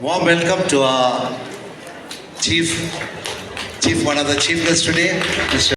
Warm welcome to our one of the chief guests today, Mr.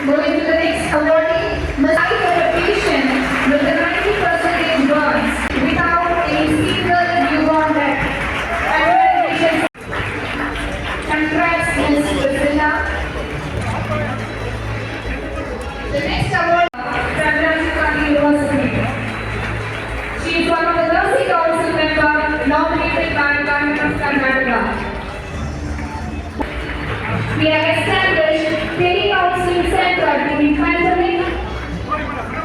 Moving to the next awardee, must a patient with the 90% burns without a single newborn death. Congratulations. Congrats, Ms. Priscilla. The next award from Rajasthan University. She is one of the nursing council members nominated by Government of Karnataka. We have established Tele-Counseling Center during pandemic.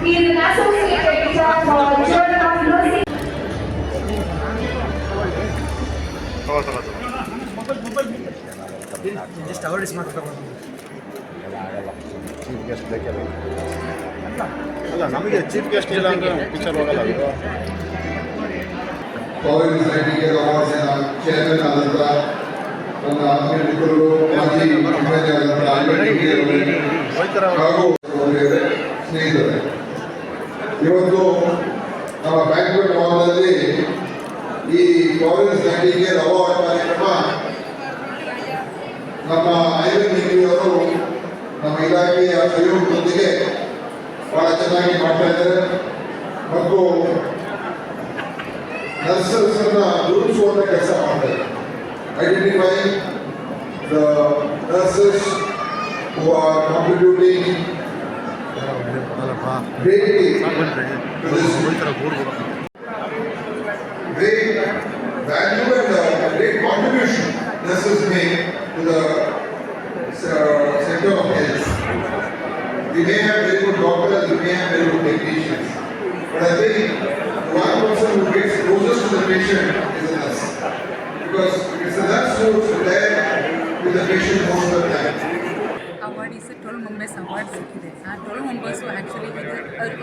He is an associate editor for Journal of Nursing. Just award is not chief guest ಬೇಕೇ ಬೇಕು ಅಲ್ಲ ನಮಗೆ chief guest ಇಲ್ಲ ಅಂದರೆ picture ಹೋಗಲ್ಲ ಇದು college writing awards chairman ಆದಂಥ ನನ್ನ ಆತ್ಮೀಯ ಮಿತ್ರರು ಮಾಜಿ ಹಾಗೂ ಸ್ನೇಹಿತರೆ, ಇವತ್ತು ನಮ್ಮ ಬ್ಯಾಂಕ್ವೆಟ್ ಹಾಲ್ನಲ್ಲಿ ಈ ಕಾಲೇಜ್ ರೈಟಿಂಗ್ ಅವಾರ್ಡ್ ಕಾರ್ಯಕ್ರಮ ನಮ್ಮ ಐವನ್ ಅವರು ನಮ್ಮ ಇಲಾಖೆಯ ಸಹಯೋಗದೊಂದಿಗೆ ಬಹಳ ಚೆನ್ನಾಗಿ ಮಾಡ್ತಾ ಇದ್ದಾರೆ ಮತ್ತು ನರ್ಸಸ್ ಅನ್ನ ಗುರುತಿಸುವಂತ ಕೆಲಸ ಮಾಡ್ತಾರೆ. Identify the nurses who are contributing greatly to this great value and great contribution nurses make to the sector of health. We may have very good doctors, we may have very good technicians, but I think one person who gets closest to the patient is a nurse, because it's a nurse who is there with the patient most of the time. Award is 12 members award ಸಿಕ್ಕಿದೆ. ಆ 12 members actually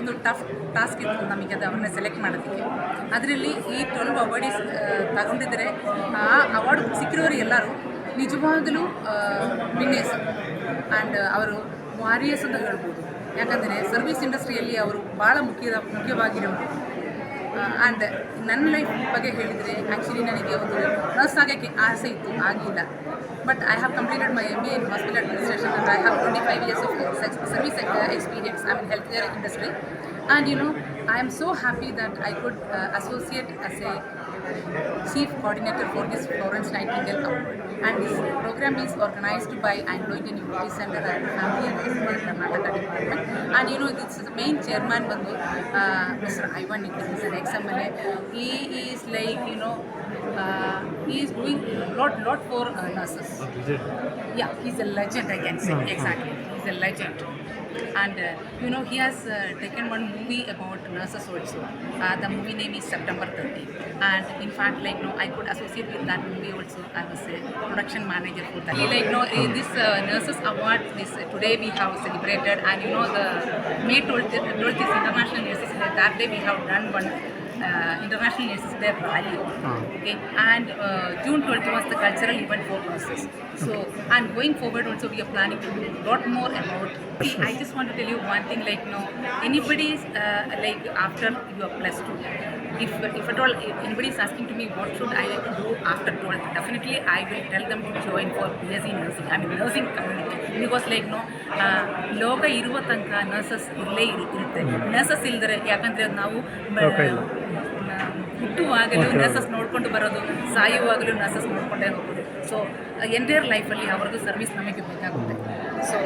ಒಂದು tough task ಇತ್ತು ನಮಗೆ, ಅದು ಅವ್ರನ್ನ select ಮಾಡೋದಕ್ಕೆ. ಅದರಲ್ಲಿ ಈ 12 ಅವಾರ್ಡೀಸ್ ತಗೊಂಡಿದ್ದಾರೆ. ಆ ಅವಾರ್ಡ್ ಸಿಕ್ಕಿರೋರು ಎಲ್ಲರೂ ನಿಜವಾಗಲೂ ವಿನ್ನರ್ಸ್ ಆ್ಯಂಡ್ ಅವರು ವಾರಿಯರ್ಸ್ ಅಂತ ಹೇಳ್ಬೋದು. ಯಾಕಂದರೆ ಸರ್ವಿಸ್ ಇಂಡಸ್ಟ್ರಿಯಲ್ಲಿ ಅವರು ಭಾಳ ಮುಖ್ಯವಾಗಿರೋರು. ಆ್ಯಂಡ್ ನನ್ನ ಲೈಫ್ ಬಗ್ಗೆ ಹೇಳಿದರೆ ಆ್ಯಕ್ಚುಲಿ ನನಗೆ ಒಂದು ನರ್ಸ್ ಆಗೋಕ್ಕೆ ಆಸೆ ಇತ್ತು, ಆಗಲಿಲ್ಲ. But I have completed my MBA in hospital administration and I have 25 years of service experience. I'm in healthcare industry, and I am so happy that I could associate as a chief coordinator for this Florence Nightingale Award. And this program is organized by Anglo-Indian Unity Center and Family and Health Karnataka Department. And this is the main chairman, Mr. Ivan Nikhil. He's an ex-MLA. He is like he is doing lot for nurses. Yeah, he's a legend, I can say. Exactly, he's a legend. And he has taken one movie about nurses also. The movie name is September 30. And in fact, I could associate with that movie also. I was a production manager for that. This Nurses Award, today we have celebrated, and the May 12th is International Nurses Day. That day we have done one International Nurses Day rally. Okay, and June 12th was the cultural event for nurses. So, and going forward also we are planning to do a lot more about. I just want to tell you one thing, anybody is after you are plus 2. If at all anybody is asking to me what should I do after 12th, definitely I will tell them to join for BSc nursing. I mean nursing community, because ಲೋಕ ಇರುವ ತನಕ nurses ಇಲ್ಲೇ ಇರುತ್ತೆ. Nurses ಇಲ್ದರೆ ಯಾಕಂದರೆ ನಾವು ಹುಟ್ಟುವಾಗಲೂ nurses ನೋಡಿಕೊಂಡು ಬರೋದು, ಸಾಯುವಾಗಲೂ nurses ನೋಡಿಕೊಂಡೇ ಹೋಗೋದು. ಸೊ ಎಂಟೈರ್ ಲೈಫಲ್ಲಿ ಅವ್ರದ್ದು ಸರ್ವಿಸ್ ನಮಗೆ ಬೇಕಾಗುತ್ತೆ. So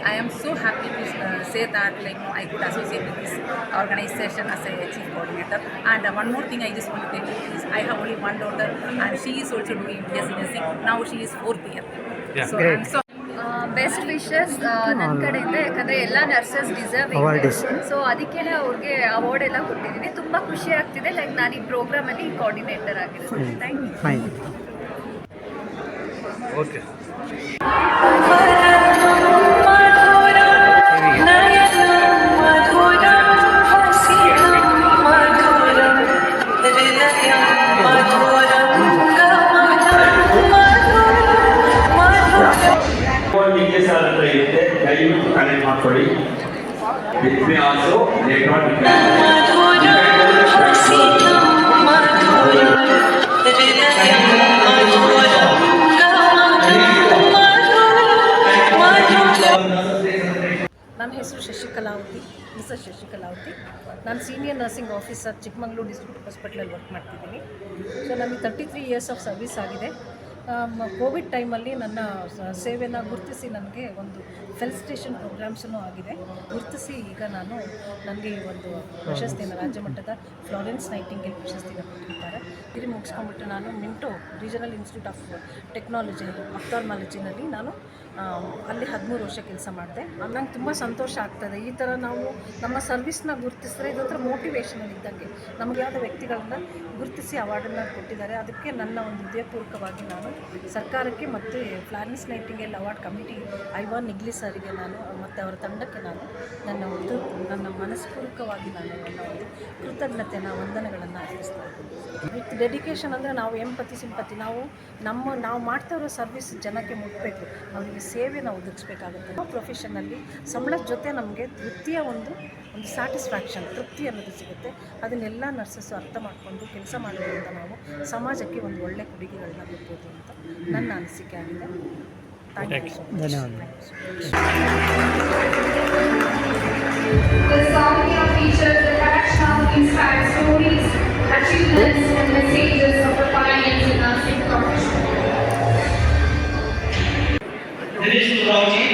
I am so happy to say that I could associate with this organization as a chief coordinator. And one more thing I just want to tell you is I have only one daughter, and she is also doing BSc nursing. Now she is 4th year. Yeah. So Great. I'm so best wishes ನನ್ನ ಕಡೆಯಿಂದ, ಯಾಕಂದರೆ ಎಲ್ಲ nurses deserve ಇದೆ. So ಅದಕ್ಕೇ ಅವ್ರಿಗೆ award ಎಲ್ಲ ಕೊಟ್ಟಿದ್ದೀನಿ. ತುಂಬ ಖುಷಿ ಆಗ್ತಿದೆ. ನಾನು ಈ ಪ್ರೋಗ್ರಾಮಲ್ಲಿ ಕೋಆರ್ಡಿನೇಟರ್ ಆಗಿದ್ದೀನಿ. Thank you. ಓಕೆ. ದಯವಿಟ್ಟು ಕನೆಕ್ಟ್ ಮಾಡ್ಕೊಳ್ಳಿ. With me also later on ನನ್ನ ಹೆಸರು ಶಶಿಕಲಾವತಿ, ಮಿಸಸ್ ಶಶಿಕಲಾವತಿ. ನಾನು senior nursing officer Chikkamagaluru district ಹಾಸ್ಪಿಟ್ಲಲ್ಲಿ ವರ್ಕ್ ಮಾಡ್ತಿದ್ದೀನಿ. ಸೊ ನನಗೆ 33 ಇಯರ್ಸ್ ಆಫ್ ಸರ್ವಿಸ್ ಆಗಿದೆ. ಕೋವಿಡ್ ಟೈಮಲ್ಲಿ ನನ್ನ ಸೇವೆನ ಗುರುತಿಸಿ ನನಗೆ ಒಂದು ಫೆಲಿಸಿಟೇಷನ್ ಪ್ರೋಗ್ರಾಮ್ಸೂ ಆಗಿದೆ. ಗುರುತಿಸಿ ಈಗ ನನಗೆ ಒಂದು ಪ್ರಶಸ್ತಿಯನ್ನು, ರಾಜ್ಯ ಮಟ್ಟದ ಫ್ಲಾರೆನ್ಸ್ ನೈಟಿಂಗೇಲ್ ಪ್ರಶಸ್ತಿನ ಕೊಟ್ಟಿರ್ತಾರೆ. ಇಲ್ಲಿ ಮುಗಿಸ್ಕೊಂಡ್ಬಿಟ್ಟು ನಾನು Minto Regional Institute of Technology ಆಫ್ಥಾಲ್ಮಾಲಜಿನಲ್ಲಿ ನಾನು ಅಲ್ಲಿ 13 ವರ್ಷ ಕೆಲಸ ಮಾಡಿದೆ. ನಂಗೆ ತುಂಬ ಸಂತೋಷ ಆಗ್ತದೆ. ಈ ಥರ ನಾವು ನಮ್ಮ ಸರ್ವಿಸ್ನ ಗುರುತಿಸಿದ್ರೆ ಇದೊಂಥರ ಮೋಟಿವೇಶನಲ್ ಇದ್ದಂಗೆ. ನಮಗೆ ಯಾವುದೋ ವ್ಯಕ್ತಿಗಳನ್ನ ಗುರುತಿಸಿ ಅವಾರ್ಡನ್ನು ಕೊಟ್ಟಿದ್ದಾರೆ. ಅದಕ್ಕೆ ನನ್ನ ಒಂದು ಹೃದಯಪೂರ್ವಕವಾಗಿ ನಾನು ಸರ್ಕಾರಕ್ಕೆ ಮತ್ತು ಫ್ಲಾರೆನ್ಸ್ ನೈಟಿಂಗೇಲ್ ಅವಾರ್ಡ್ ಕಮಿಟಿ ಐವಾನ್ ನಿಗ್ಲಿ ಸರಿಗೆ ನಾನು ಮತ್ತು ಅವರ ತಂಡಕ್ಕೆ ನಾನು ನನ್ನ ಮನಸ್ಪೂರ್ವಕವಾಗಿ ನಾನು ನನ್ನ ಒಂದು ಕೃತಜ್ಞತೆನ ವಂದನೆಗಳನ್ನು ಅರ್ಪಿಸ್ತಾ ಇದ್ದೀನಿ. ವಿತ್ ಡೆಡಿಕೇಶನ್ ಅಂದರೆ ನಾವು ಎಂಪತಿ ಸಿಂಪತಿ, ನಾವು ಮಾಡ್ತಾ ಇರೋ ಸರ್ವಿಸ್ ಜನಕ್ಕೆ ಮುಟ್ಟಬೇಕು, ಅವರಿಗೆ ಸೇವೆನ ಒದಗಿಸ್ಬೇಕಾಗುತ್ತೆ. ನಾವು ಪ್ರೊಫೆಷನಲ್ಲಿ ಸಂಬಳದ ಜೊತೆ ನಮಗೆ ಒಂದು ಸ್ಯಾಟಿಸ್ಫ್ಯಾಕ್ಷನ್, ತೃಪ್ತಿ ಅನ್ನೋದು ಸಿಗುತ್ತೆ. ಅದನ್ನೆಲ್ಲ ನರ್ಸಸ್ಸು ಅರ್ಥ ಮಾಡಿಕೊಂಡು ಕೆಲಸ ಮಾಡೋದ್ರಿಂದ ನಾವು ಸಮಾಜಕ್ಕೆ ಒಂದು ಒಳ್ಳೆಯ ಕೊಡುಗೆಗಳನ್ನ ಕೊಡ್ಬೋದು ಅಂತ ನನ್ನ ಅನಿಸಿಕೆ ಆಗಿದೆ. Thank you so much. The Soumya features the collection of inspired stories, achievements, and messages of the pioneers in nursing profession. Dinesh Rauji,